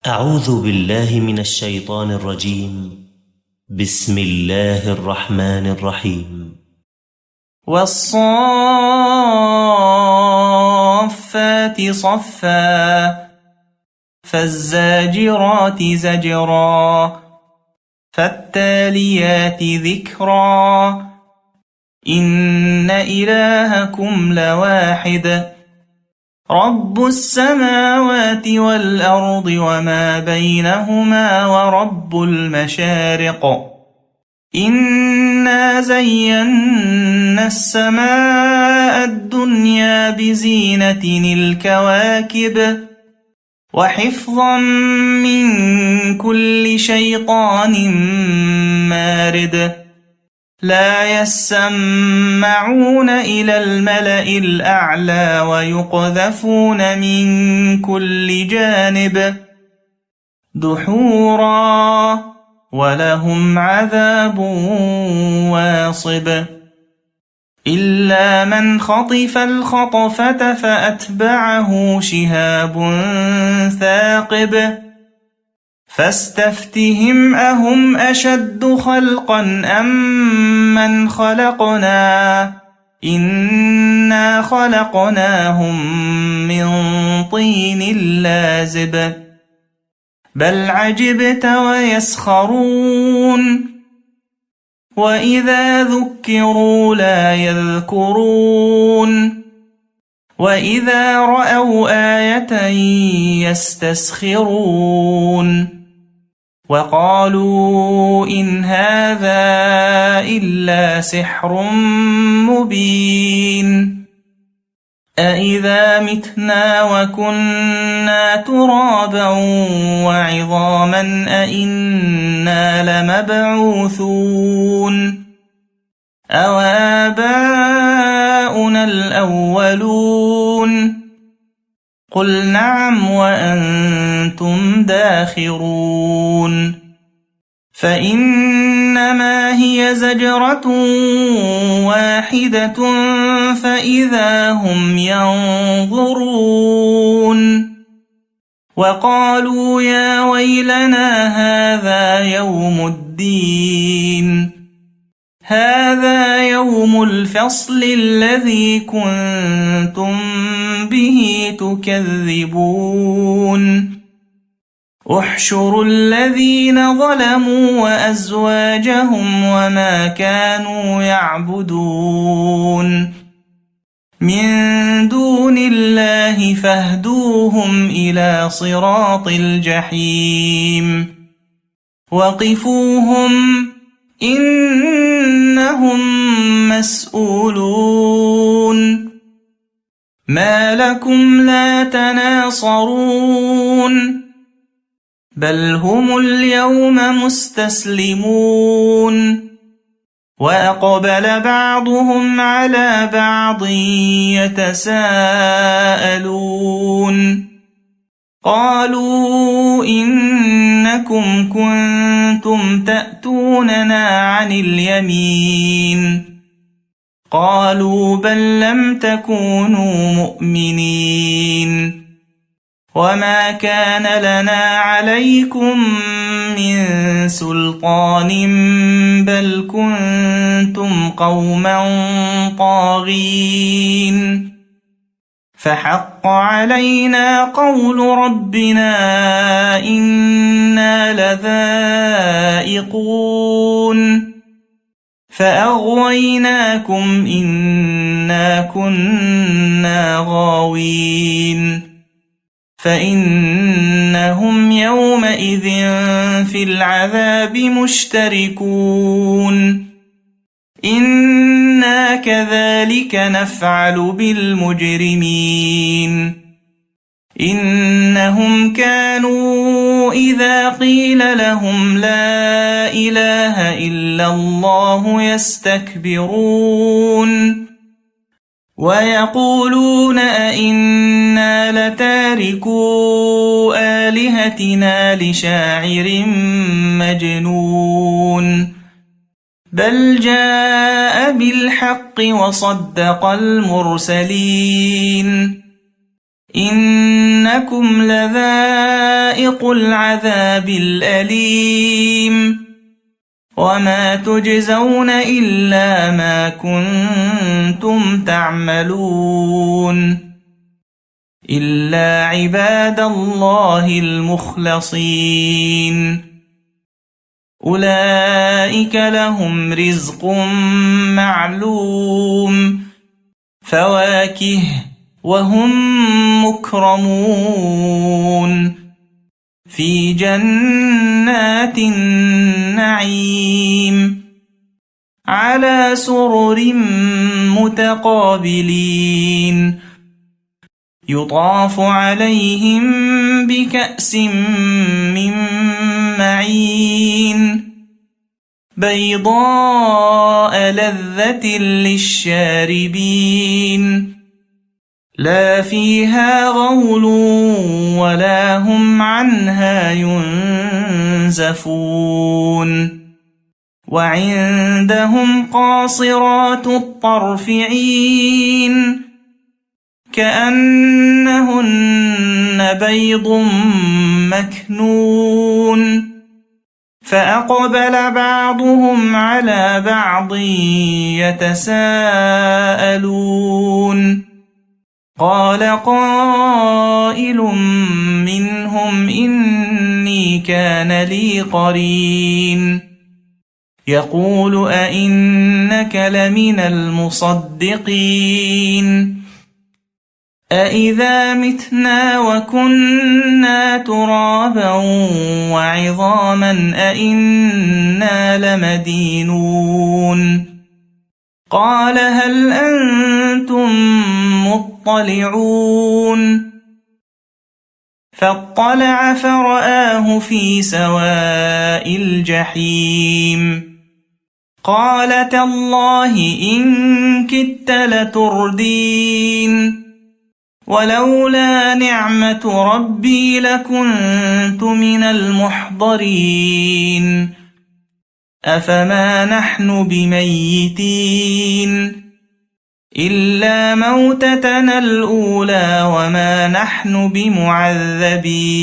أعوذ بالله من الشيطان الرجيم. بسم الله الرحمن الرحيم. والصافات صفا فالزاجرات زجرا فالتاليات ذكرا إن إلهكم لواحد رب السماوات والأرض وما بينهما ورب المشارق إنا زينا السماء الدنيا بزينة الكواكب وحفظا من كل شيطان مارد لا يسمعون إلى الملأ الأعلى ويقذفون من كل جانب دحورا ولهم عذاب واصب إلا من خطف الخطفة فأتبعه شهاب ثاقب فاستفتهم أهم أشد خلقا أم من خلقنا إنا خلقناهم من طين لازب بل عجبت ويسخرون وإذا ذكروا لا يذكرون وإذا رأوا آية يستسخرون وقالوا إن هذا إلا سحر مبين أإذا متنا وكنا ترابا وعظاما أإنا لمبعوثون أو آباؤنا الأولون قل نعم وأنتم داخرون فإنما هي زجرة واحدة فإذا هم ينظرون وقالوا يا ويلنا هذا يوم الدين هذا يوم الفصل الذي كنتم به تكذبون احشروا الذين ظلموا وأزواجهم وما كانوا يعبدون من دون الله فاهدوهم إلى صراط الجحيم وقفوهم إنهم مسؤولون ما لكم لا تناصرون بل هم اليوم مستسلمون وأقبل بعضهم على بعض يتساءلون قالوا إنكم كنتم تأتوننا عن اليمين قالوا بل لم تكونوا مؤمنين وما كان لنا عليكم من سلطان بل كنتم قوما طاغين فحق علينا قول ربنا إنا لذائقون فأغويناكم إنا كنا غاوين فإنهم يومئذ في العذاب مشتركون إنا كذلك نفعل بالمجرمين إنهم كانوا إذا قيل لهم لا إله إلا الله يستكبرون ويقولون أئنا لتاركو آلهتنا لشاعر مجنون بل جاء بالحق وصدق المرسلين إن إنكم لذائق العذاب الأليم وما تجزون إلا ما كنتم تعملون إلا عباد الله المخلصين أولئك لهم رزق معلوم فواكه وهم مكرمون في جنات النعيم على سرر متقابلين يطاف عليهم بكأس من معين بيضاء لذة للشاربين لا فيها غول ولا هم عنها ينزفون وعندهم قاصرات الطرف عين كأنهن بيض مكنون فأقبل بعضهم على بعض يتساءلون قال قائل منهم إني كان لي قرين يقول أئنك لمن المصدقين أإذا متنا وكنا ترابا وعظاما أئنا لمدينون قال هل أنتم مطلعون فاطلع فرآه في سواء الجحيم قال تالله إن كدت لتردين ولولا نعمة ربي لكنت من المحضرين أفما نحن بميتين إلا موتتنا الأولى وما نحن بمعذبين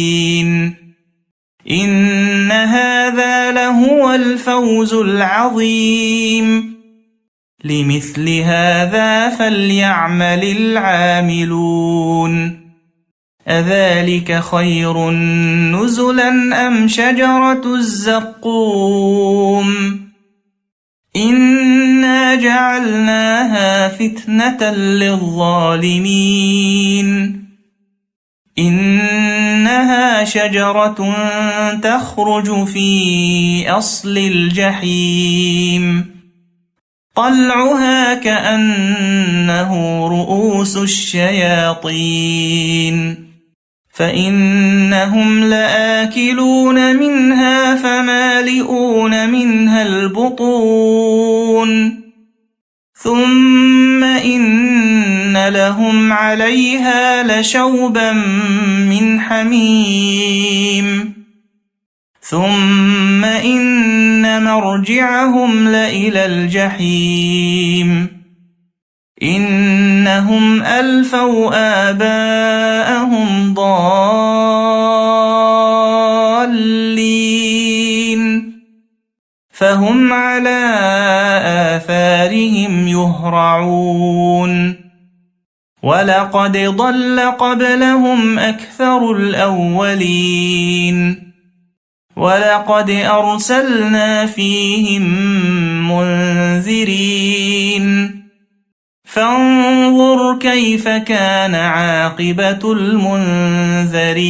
إن هذا لهو الفوز العظيم لمثل هذا فليعمل العاملون أذلك خير نزلا أم شجرة الزقوم إنا جعلناها فتنة للظالمين إنها شجرة تخرج في أصل الجحيم طلعها كأنه رؤوس الشياطين فإنهم لآكلون منها فمالئون منها البطون ثم إن لهم عليها لشوبا من حميم ثم إن مرجعهم لإلى الجحيم إنهم ألفوا آباءهم ضالين فهم على آثارهم يهرعون ولقد ضل قبلهم أكثر الأولين ولقد أرسلنا فيهم منذرين فانظر كيف كان عاقبة المنذرين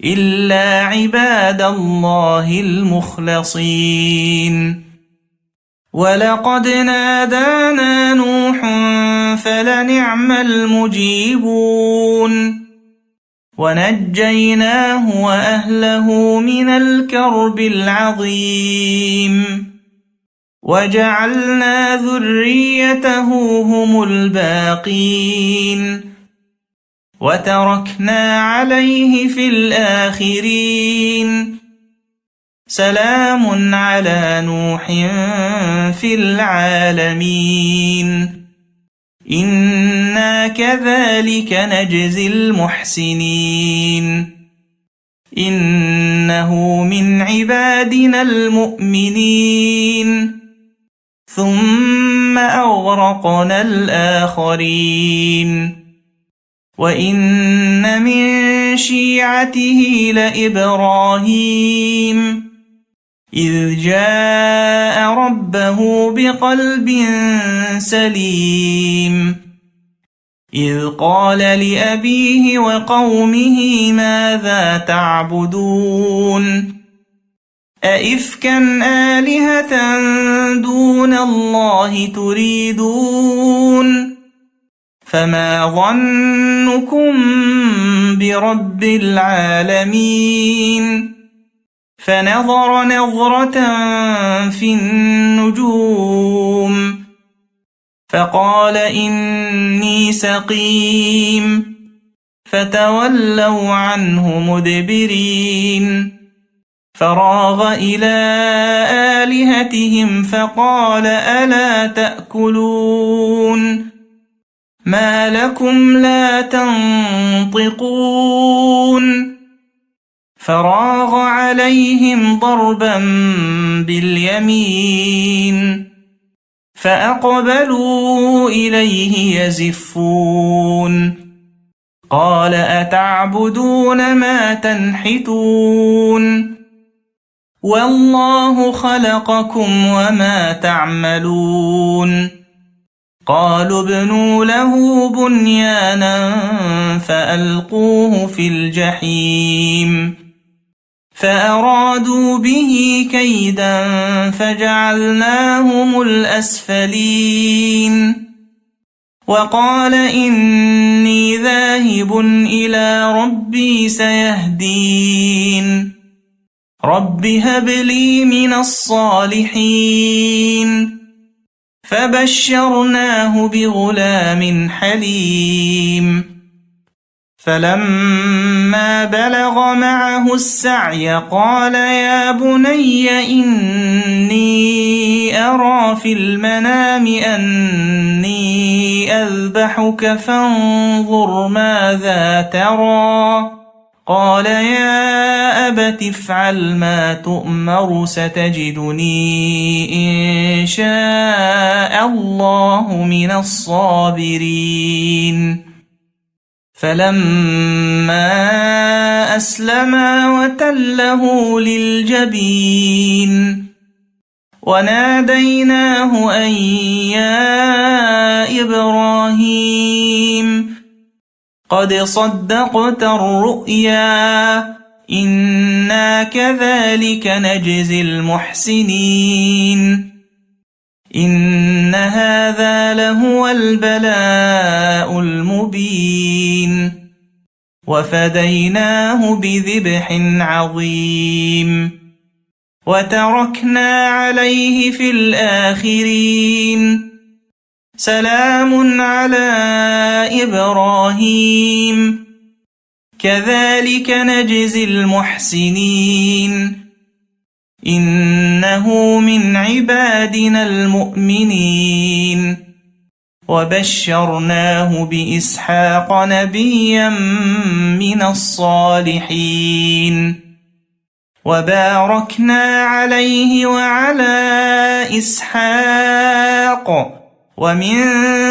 إلا عباد الله المخلصين ولقد نادانا نوح فلنعم المجيبون ونجيناه وأهله من الكرب العظيم وجعلنا ذريته هم الباقين وتركنا عليه في الآخرين سلام على نوح في العالمين إنا كذلك نجزي المحسنين إنه من عبادنا المؤمنين ثم أغرقنا الآخرين وإن من شيعته لإبراهيم إذ جاء ربه بقلب سليم إذ قال لأبيه وقومه ماذا تعبدون أئفكا آلهة دون الله تريدون فما ظنكم برب العالمين فنظر نظرة في النجوم فقال إني سقيم فتولوا عنه مدبرين فراغ إلى آلهتهم فقال ألا تأكلون ما لكم لا تنطقون فراغ عليهم ضربا باليمين فأقبلوا إليه يزفون قال أتعبدون ما تنحتون والله خلقكم وما تعملون قالوا ابنوا له بنيانا فألقوه في الجحيم فأرادوا به كيدا فجعلناهم الأسفلين وقال إني ذاهب إلى ربي سيهدين رب هب لي من الصالحين فبشرناه بغلام حليم فلما بلغ معه السعي قال يا بني إني أرى في المنام أني أذبحك فانظر ماذا ترى قال يا أبت افعل ما تؤمر ستجدني إن شاء الله من الصابرين فلما أسلما وتله للجبين وناديناه أن يا إبراهيم قد صدقت الرؤيا إنا كذلك نجزي المحسنين إن هذا لهو البلاء المبين وفديناه بذبح عظيم وتركنا عليه في الآخرين سلام على إبراهيم كذلك نجزي المحسنين إنه من عبادنا المؤمنين وبشرناه بإسحاق نبيا من الصالحين وباركنا عليه وعلى إسحاق ومن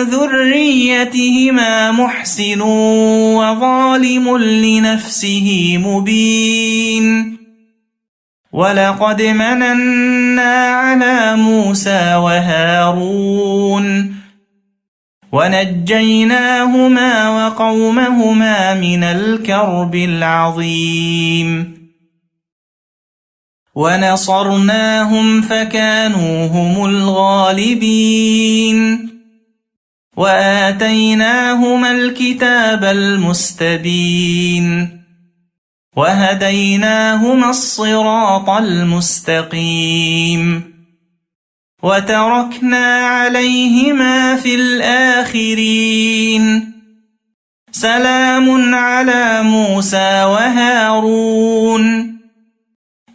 ذريتهما محسن وظالم لنفسه مبين ولقد مننا على موسى وهارون ونجيناهما وقومهما من الكرب العظيم ونصرناهم فكانوا هم الغالبين وآتيناهما الكتاب المستبين وهديناهما الصراط المستقيم وتركنا عليهما في الآخرين سلام على موسى وهارون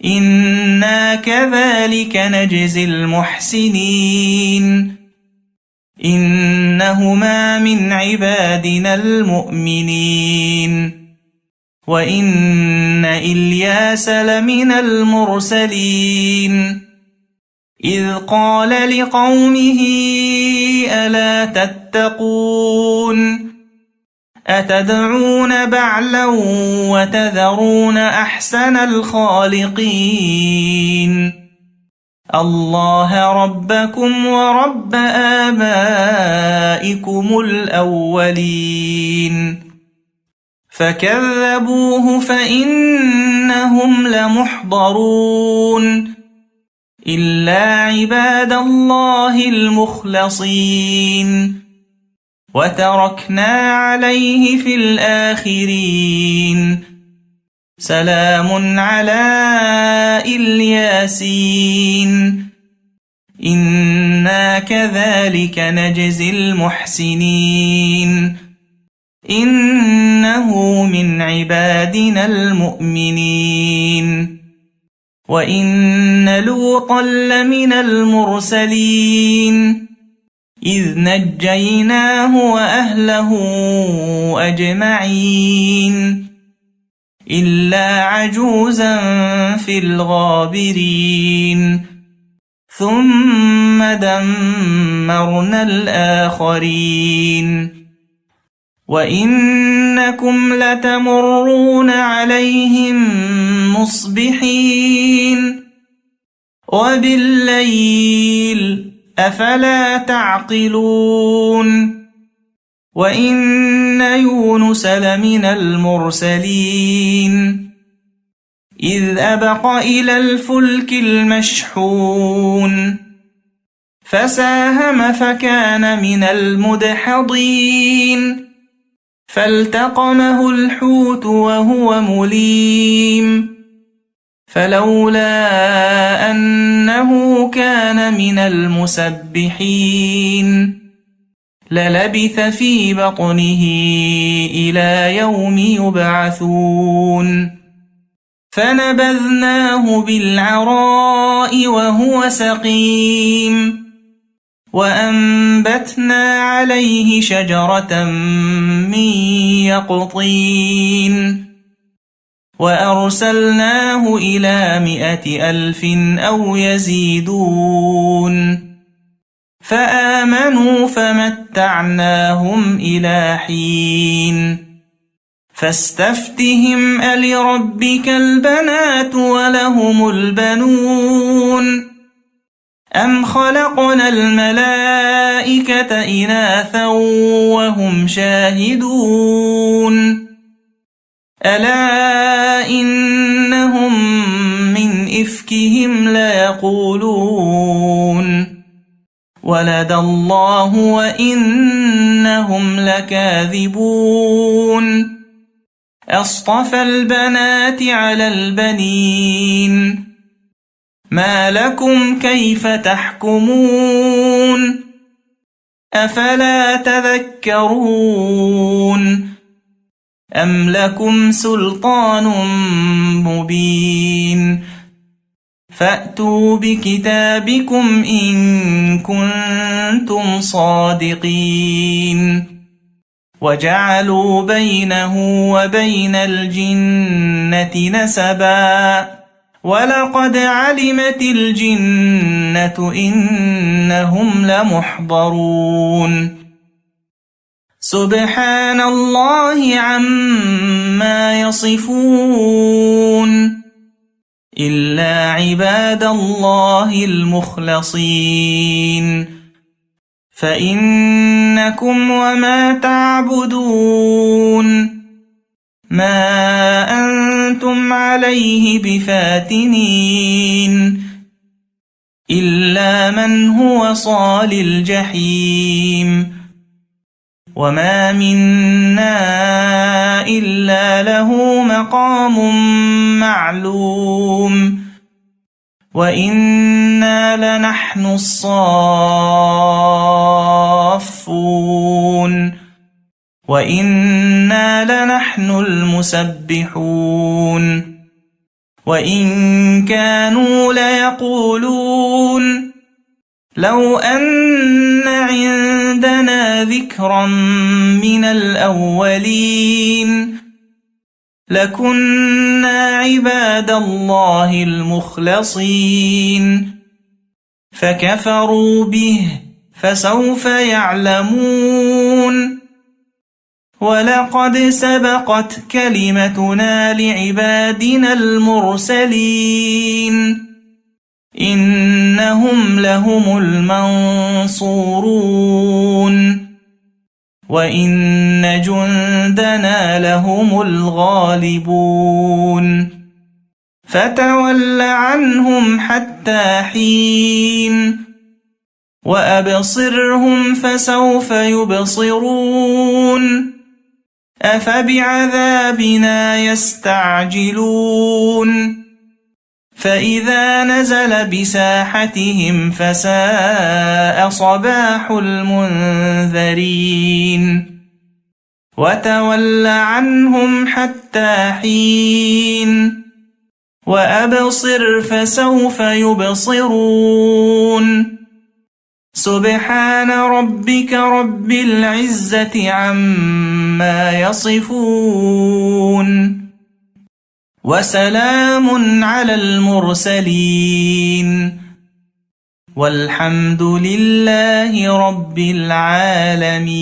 إنا كذلك نجزي المحسنين إنهما من عبادنا المؤمنين وإن إلياس لمن المرسلين إذ قال لقومه ألا تتقون أتدعون بعلا وتذرون أحسن الخالقين الله ربكم ورب آبائكم الأولين فكذبوه فإنهم لمحضرون إلا عباد الله المخلصين وتركنا عليه في الآخرين سلام على الياسين إنا كذلك نجزي المحسنين إنه من عبادنا المؤمنين وإن لوطا لمن المرسلين إذ نجيناه وأهله أجمعين إلا عجوزا في الغابرين ثم دمرنا الآخرين وإنكم لتمرون عليهم مصبحين وبالليل أفلا تعقلون وإن يونس لمن المرسلين إذ أبق إلى الفلك المشحون فساهم فكان من المدحضين فالتقمه الحوت وهو مليم فلولا أنه كان من المسبحين للبث في بطنه إلى يوم يبعثون فنبذناه بالعراء وهو سقيم وأنبتنا عليه شجرة من يقطين وأرسلناه إلى 100,000 أو يزيدون فآمنوا فمتعناهم إلى حين فاستفتهم ألربك البنات ولهم البنون أم خلقنا الملائكة إناثا وهم شاهدون ألا إنهم من إفكهم ليقولون ولد الله وإنهم لكاذبون أصطفى البنات على البنين ما لكم كيف تحكمون أفلا تذكرون أم لكم سلطان مبين فأتوا بكتابكم إن كنتم صادقين وجعلوا بينه وبين الجنة نسبا ولقد علمت الجنة إنهم لمحضرون سبحان الله عما يصفون إلا عباد الله المخلصين فإنكم وما تعبدون ما أنتم عليه بفاتنين إلا من هو صال الجحيم وما منا إلا له مقام معلوم وإنا لنحن الصافون وإنا لنحن المسبحون وإن كانوا ليقولون لو أن عندنا ذكرا من الأولين لكنا عباد الله المخلصين فكفروا به فسوف يعلمون ولقد سبقت كلمتنا لعبادنا المرسلين إنهم لهم المنصورون وإن جندنا لهم الغالبون فتول عنهم حتى حين وأبصرهم فسوف يبصرون أفبعذابنا يستعجلون فإذا نزل بساحتهم فساء صباح المنذرين وتول عنهم حتى حين وأبصر فسوف يبصرون سبحان ربك رب العزة عما يصفون وسلام على المرسلين والحمد لله رب العالمين.